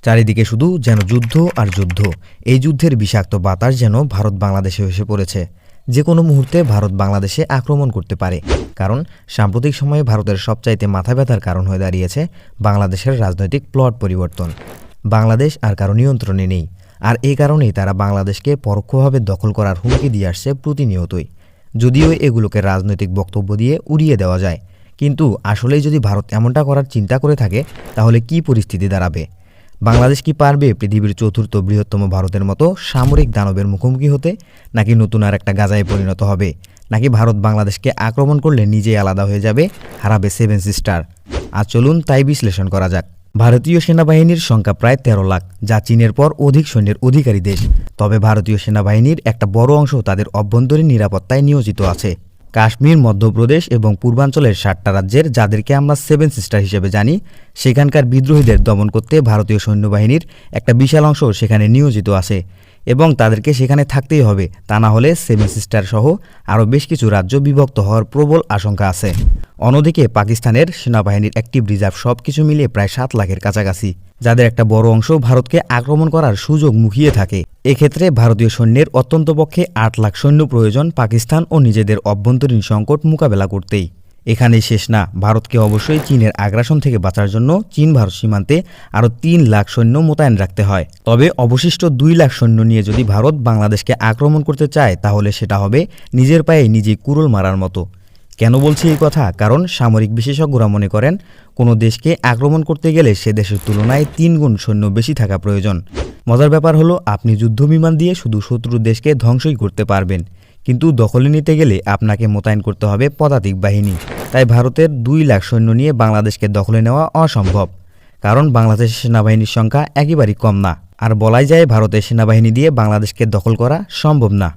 চারিদিকে শুধু যেন যুদ্ধ আর যুদ্ধ। এই যুদ্ধের বিষাক্ত বাতাস যেন ভারত বাংলাদেশে এসে পড়েছে। যে কোনো মুহূর্তে ভারত বাংলাদেশে আক্রমণ করতে পারে, কারণ সাম্প্রতিক সময়ে ভারতের সবচাইতে মাথা ব্যথার কারণ হয়ে দাঁড়িয়েছে বাংলাদেশের রাজনৈতিক প্লট পরিবর্তন। বাংলাদেশ আর কারো নিয়ন্ত্রণে নেই, আর এই কারণেই তারা বাংলাদেশকে পরোক্ষভাবে দখল করার হুমকি দিয়ে আসছে প্রতিনিয়তই। যদিও এগুলোকে রাজনৈতিক বক্তব্য দিয়ে উড়িয়ে দেওয়া যায়, কিন্তু আসলেই যদি ভারত এমনটা করার চিন্তা করে থাকে তাহলে কি পরিস্থিতি দাঁড়াবে? বাংলাদেশ কি পারবে পৃথিবীর চতুর্থ বৃহত্তম ভারতের মতো সামরিক দানবের মুখোমুখি হতে, নাকি নতুন আর একটা গাজায় পরিণত হবে? নাকি ভারত বাংলাদেশকে আক্রমণ করলে নিজেই আলাদা হয়ে যাবে, হারাবে সেভেন সিস্টার? আজ চলুন তাই বিশ্লেষণ করা যাক। ভারতীয় সেনাবাহিনীর সংখ্যা প্রায় ১৩ লাখ, যা চীনের পর অধিক সৈন্যের অধিকারী দেশ। তবে ভারতীয় সেনাবাহিনীর একটা বড় অংশ তাদের অভ্যন্তরীণ নিরাপত্তায় নিয়োজিত আছে। কাশ্মীর, মধ্যপ্রদেশ এবং পূর্বাঞ্চলের ৭টা রাজ্যের, যাদেরকে আমরা সেভেন সিস্টার হিসেবে জানি, সেখানকার বিদ্রোহীদের দমন করতে ভারতীয় সৈন্যবাহিনীর একটা বিশাল অংশ সেখানে নিয়োজিত আছে এবং তাদেরকে সেখানে থাকতেই হবে। তা না হলে সেভেন সিস্টার সহ আরও বেশ কিছু রাজ্য বিভক্ত হওয়ার প্রবল আশঙ্কা আছে। অন্যদিকে পাকিস্তানের সেনাবাহিনীর অ্যাক্টিভ রিজার্ভ সবকিছু মিলিয়ে প্রায় ৭ লাখের কাছাকাছি, যাদের একটা বড় অংশ ভারতকে আক্রমণ করার সুযোগ মুখিয়ে থাকে। এক্ষেত্রে ভারতীয় সৈন্যের অত্যন্তপক্ষে ৮ লাখ সৈন্য প্রয়োজন পাকিস্তান ও নিজেদের অভ্যন্তরীণ সংকট মোকাবেলা করতেই। এখানেই শেষ না, ভারতকে অবশ্যই চীনের আগ্রাসন থেকে বাঁচার জন্য চীন ভারত সীমান্তে আরও ৩ লাখ সৈন্য মোতায়েন রাখতে হয়। তবে অবশিষ্ট ২ লাখ সৈন্য নিয়ে যদি ভারত বাংলাদেশকে আক্রমণ করতে চায়, তাহলে সেটা হবে নিজের পায়ে নিজেই কুড়োল মারার মতো। কেন বলছি এই কথা? কারণ সামরিক বিশেষজ্ঞরা মনে করেন কোনো দেশকে আক্রমণ করতে গেলে সে দেশের তুলনায় ৩ গুণ সৈন্য বেশি থাকা প্রয়োজন। মজার ব্যাপার হলো, আপনি যুদ্ধবিমান দিয়ে শুধু শত্রুর দেশকে ধ্বংসই করতে পারবেন, কিন্তু দখলে নিতে গেলে আপনাকে মোতায়েন করতে হবে পদাতিক বাহিনী। তাই ভারতের ২ লাখ সৈন্য নিয়ে বাংলাদেশকে দখলে নেওয়া অসম্ভব, কারণ বাংলাদেশের সেনাবাহিনীর সংখ্যা একেবারেই কম না। আর বলাই যায় ভারতের সেনাবাহিনী দিয়ে বাংলাদেশকে দখল করা সম্ভব না।